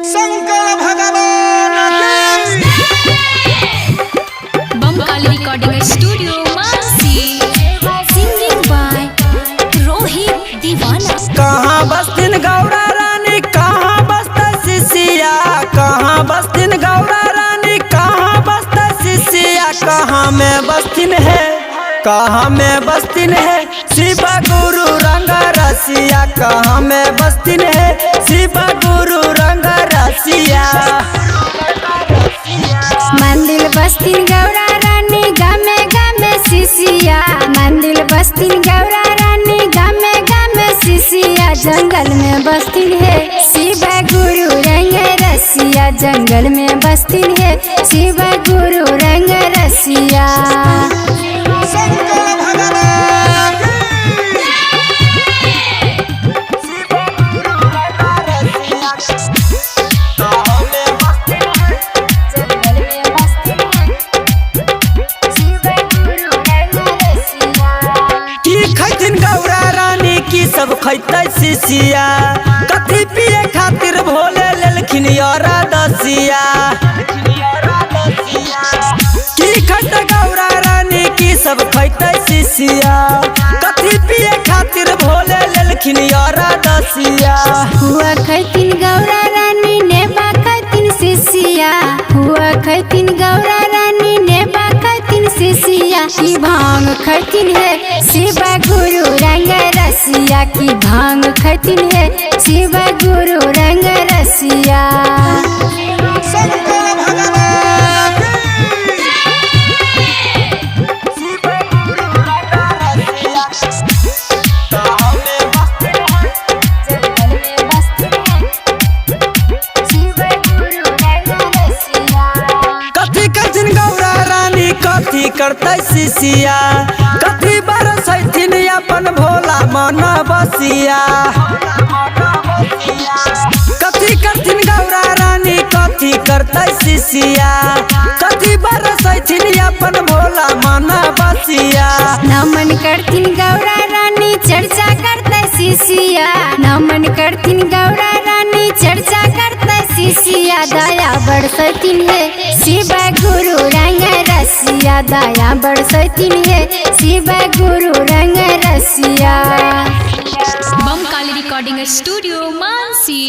शंकर भगवान की बमकाली recording studio Mansi singing by Rohit Deewana. कहाँ बस्तिन गौरा रानी, कहाँ बसता शिशिया, कहाँ बस्तिन गौरा रानी, कहाँ बसता शिशिया, कहाँ में बस्तिन है, कहाँ में बस्तिन है शिव गुरु रंग रसिया, कहाँ में बस्तिन है शिव गुरु रंग रसिया। मंदिर बस्तिन गौरा रानी गामे गामे शिशिया, मंदिर बस्तिन गौरा रानी गामे गामे शिशिया, जंगल में बस्तिन है शिव गुरु रंग रसिया, जंगल में बस्तिन है शिव गुरु रंग रसिया। शंकर भगवान की खैथिन गौरा रानी की सब खैते शिशिया, कथी पिए खातिर भोले लेलखिन यारा दसिया। की खैते गौरा रानी की सब खैते शिशिया, कथी पिए खातिर भोले लेलखिन यारा दसिया। हुआ खैतिन गौरा रानी नेबा खैतिन शिशिया, हुआ खैतिन गौरा रानी नेबा खैतिन शिशिया, की भांग खैतिन है शिव गुरु रंग रसिया, की भांग खैतिन है शिव गुरु रंग रसिया। शंकर भगवान कथी करथिन गौरा रानी, कथी करते शिशिया, कथी बरसैथिन अपन भोला मन बसिया। कथी करथिन गौरा रानी, कथी करते शिशिया, कथी बरसैथिन अपन भोला मन बसिया। नमन करथिन गौरा रानी चर्चा करते शिशिया, नमन करथिन गौरा रानी चर्चा करते शिशिया, दया बरसैतिन है शिव गुरु रंग रसिया, दया बरसैतिन है शिव गुरु रंग रसिया। Bamkali recording studio Mansi.